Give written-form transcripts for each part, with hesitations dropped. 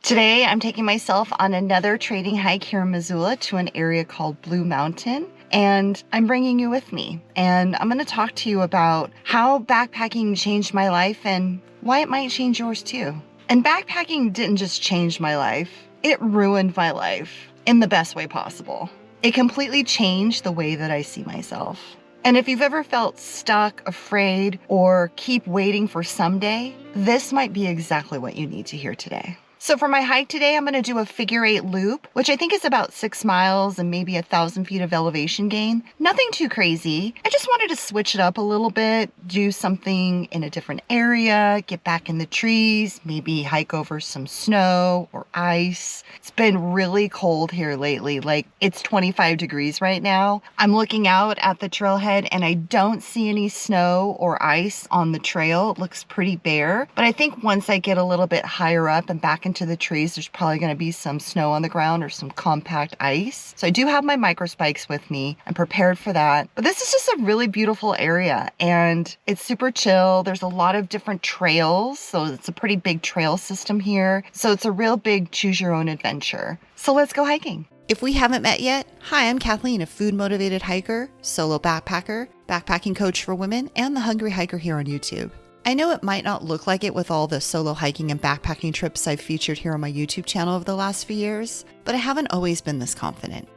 Today, I'm taking myself on another trading hike here in Missoula to an area called Blue Mountain, and I'm bringing you with me. And I'm going to talk to you about how backpacking changed my life and why it might change yours too. And backpacking didn't just change my life, it ruined my life in the best way possible. It completely changed the way that I see myself. And if you've ever felt stuck, afraid, or keep waiting for someday, this might be exactly what you need to hear today. So for my hike today, I'm going to do a figure 8 loop, which I think is about 6 miles and maybe 1,000 feet of elevation gain. Nothing too crazy. I just wanted to switch it up a little bit, do something in a different area, get back in the trees, maybe hike over some snow or ice. It's been really cold here lately, like it's 25 degrees right now. I'm looking out at the trailhead and I don't see any snow or ice on the trail. It looks pretty bare, but I think once I get a little bit higher up and back into the trees, there's probably going to be some snow on the ground or some compact ice. So I do have my micro spikes with me. I'm prepared for that. But this is just a really beautiful area and it's super chill. There's a lot of different trails. So it's a pretty big trail system here. So it's a real big choose your own adventure. So let's go hiking. If we haven't met yet, hi, I'm Kathleen, a food-motivated hiker, solo backpacker, backpacking coach for women, and the Hungry Hiker here on YouTube. I know it might not look like it with all the solo hiking and backpacking trips I've featured here on my YouTube channel over the last few years, but I haven't always been this confident.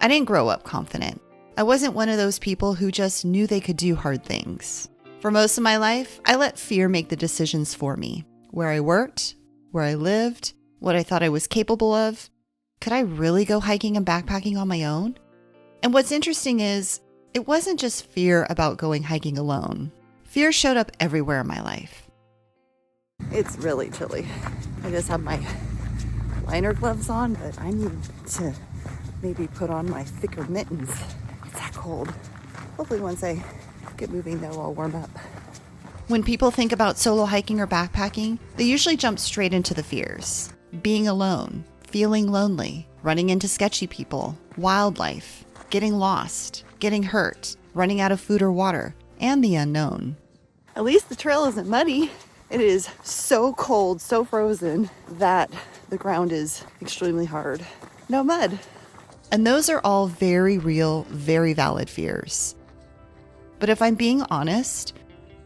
I didn't grow up confident. I wasn't one of those people who just knew they could do hard things. For most of my life, I let fear make the decisions for me. Where I worked, where I lived, what I thought I was capable of. Could I really go hiking and backpacking on my own? And what's interesting is, it wasn't just fear about going hiking alone. Fear showed up everywhere in my life. It's really chilly. I just have my liner gloves on, but I need to maybe put on my thicker mittens. It's that cold. Hopefully once I get moving, they'll all warm up. When people think about solo hiking or backpacking, they usually jump straight into the fears. Being alone, feeling lonely, running into sketchy people, wildlife, getting lost, getting hurt, running out of food or water, and the unknown. At least the trail isn't muddy. It is so cold, so frozen that the ground is extremely hard. No mud. And those are all very real, very valid fears. But if I'm being honest,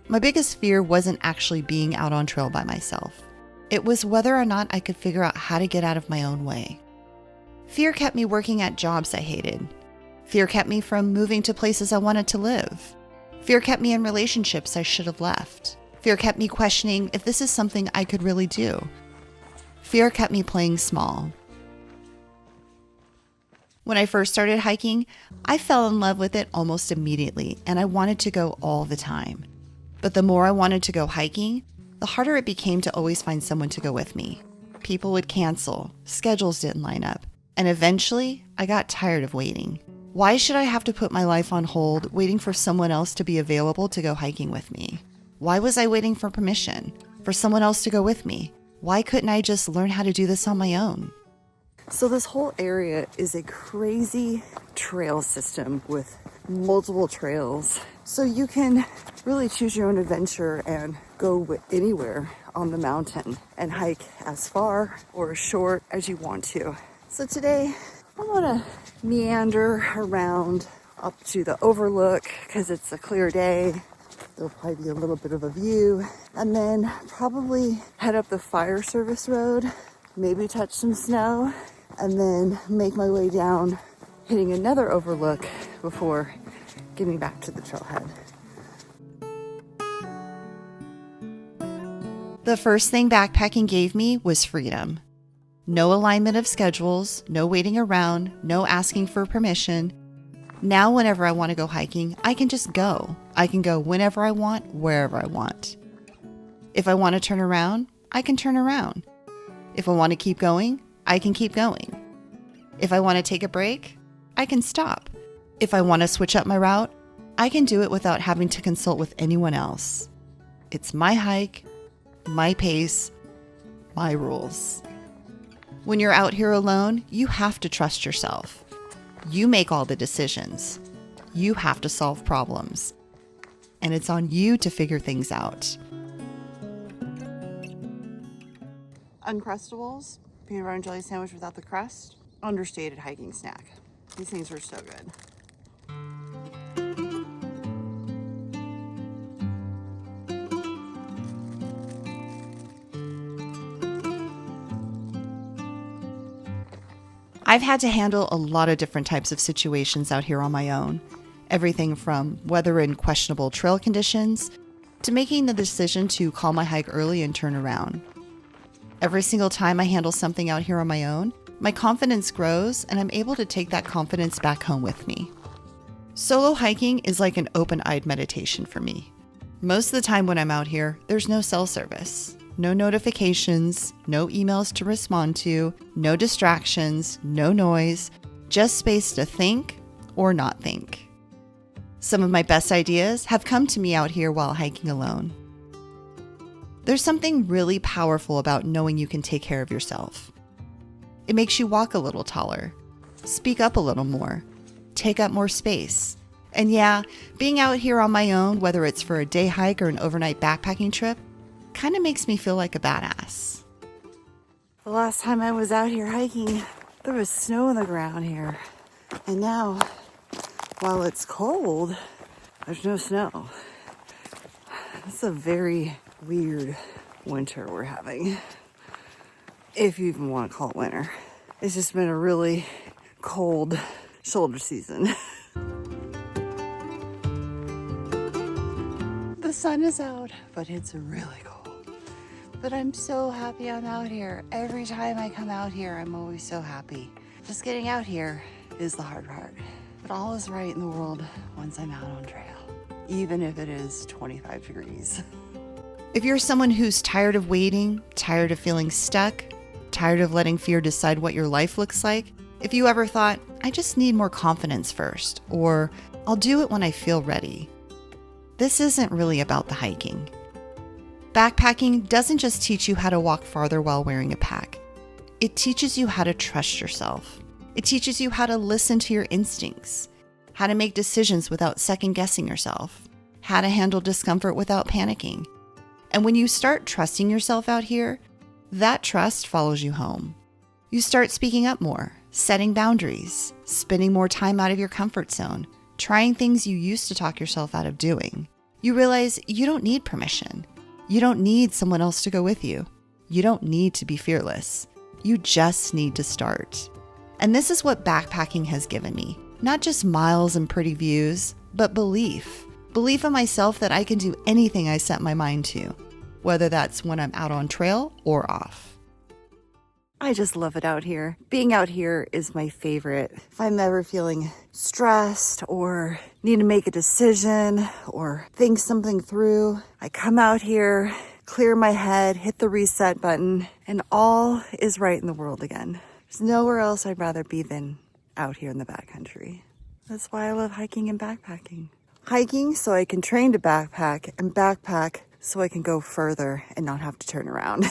my biggest fear wasn't actually being out on trail by myself. It was whether or not I could figure out how to get out of my own way. Fear kept me working at jobs I hated. Fear kept me from moving to places I wanted to live. Fear kept me in relationships I should have left. Fear kept me questioning if this is something I could really do. Fear kept me playing small. When I first started hiking, I fell in love with it almost immediately, and I wanted to go all the time. But the more I wanted to go hiking, the harder it became to always find someone to go with me. People would cancel, schedules didn't line up, and eventually I got tired of waiting. Why should I have to put my life on hold waiting for someone else to be available to go hiking with me? Why was I waiting for permission for someone else to go with me? Why couldn't I just learn how to do this on my own? So this whole area is a crazy trail system with multiple trails. So you can really choose your own adventure and go anywhere on the mountain and hike as far or as short as you want to. So today I want to meander around up to the overlook because it's a clear day. There'll probably be a little bit of a view, and then probably head up the fire service road, maybe touch some snow, and then make my way down, hitting another overlook before getting back to the trailhead. The first thing backpacking gave me was freedom. No alignment of schedules, no waiting around, no asking for permission. Now, whenever I want to go hiking, I can just go. I can go whenever I want, wherever I want. If I want to turn around, I can turn around. If I want to keep going, I can keep going. If I want to take a break, I can stop. If I want to switch up my route, I can do it without having to consult with anyone else. It's my hike, my pace, my rules. When you're out here alone, you have to trust yourself. You make all the decisions. You have to solve problems. And it's on you to figure things out. Uncrustables, peanut butter and jelly sandwich without the crust. Understated hiking snack. These things are so good. I've had to handle a lot of different types of situations out here on my own. Everything from weather and questionable trail conditions to making the decision to call my hike early and turn around. Every single time I handle something out here on my own, my confidence grows and I'm able to take that confidence back home with me. Solo hiking is like an open-eyed meditation for me. Most of the time when I'm out here, there's no cell service. No notifications, no emails to respond to, no distractions, no noise, just space to think or not think. Some of my best ideas have come to me out here while hiking alone. There's something really powerful about knowing you can take care of yourself. It makes you walk a little taller, speak up a little more, take up more space. And yeah, being out here on my own, whether it's for a day hike or an overnight backpacking trip, kind of makes me feel like a badass. The last time I was out here hiking, there was snow on the ground here. And now, while it's cold, there's no snow. It's a very weird winter we're having, if you even want to call it winter. It's just been a really cold shoulder season. The sun is out, but it's really cold. But I'm so happy I'm out here. Every time I come out here, I'm always so happy. Just getting out here is the hard part. But all is right in the world once I'm out on trail, even if it is 25 degrees. If you're someone who's tired of waiting, tired of feeling stuck, tired of letting fear decide what your life looks like, if you ever thought, I just need more confidence first, or I'll do it when I feel ready, this isn't really about the hiking. Backpacking doesn't just teach you how to walk farther while wearing a pack. It teaches you how to trust yourself. It teaches you how to listen to your instincts, how to make decisions without second-guessing yourself, how to handle discomfort without panicking. And when you start trusting yourself out here, that trust follows you home. You start speaking up more, setting boundaries, spending more time out of your comfort zone, trying things you used to talk yourself out of doing. You realize you don't need permission. You don't need someone else to go with you. You don't need to be fearless. You just need to start. And this is what backpacking has given me. Not just miles and pretty views, but belief. Belief in myself that I can do anything I set my mind to, whether that's when I'm out on trail or off. I just love it out here. Being out here is my favorite. If I'm ever feeling stressed or need to make a decision or think something through, I come out here, clear my head, hit the reset button, and all is right in the world again. There's nowhere else I'd rather be than out here in the backcountry. That's why I love hiking and backpacking. Hiking so I can train to backpack, and backpack so I can go further and not have to turn around.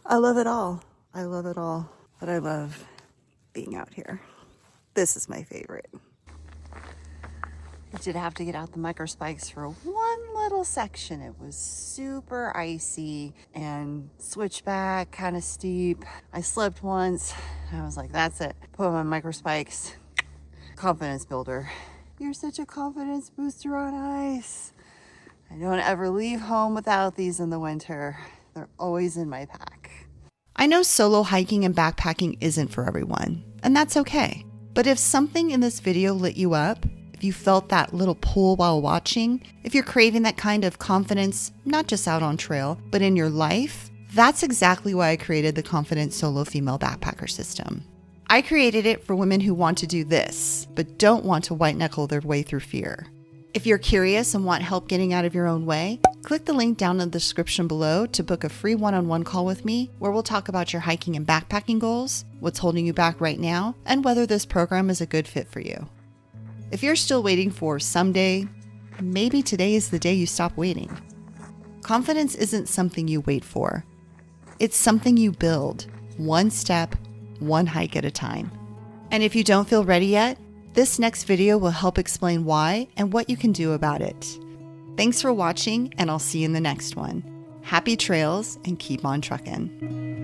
I love it all. I love it all, but I love being out here. This is my favorite. I did have to get out the micro spikes for one little section. It was super icy and switchback, kind of steep. I slipped once. I was like, that's it. Put on my micro spikes. Confidence builder. You're such a confidence booster on ice. I don't ever leave home without these in the winter. They're always in my pack. I know solo hiking and backpacking isn't for everyone, and that's okay. But if something in this video lit you up, if you felt that little pull while watching, if you're craving that kind of confidence, not just out on trail, but in your life, that's exactly why I created the Confident Solo Female Backpacker System. I created it for women who want to do this, but don't want to white knuckle their way through fear. If you're curious and want help getting out of your own way, click the link down in the description below to book a free one-on-one call with me where we'll talk about your hiking and backpacking goals, what's holding you back right now, and whether this program is a good fit for you. If you're still waiting for someday, maybe today is the day you stop waiting. Confidence isn't something you wait for. It's something you build, one step, one hike at a time. And if you don't feel ready yet, this next video will help explain why and what you can do about it. Thanks for watching, and I'll see you in the next one. Happy trails and keep on truckin'.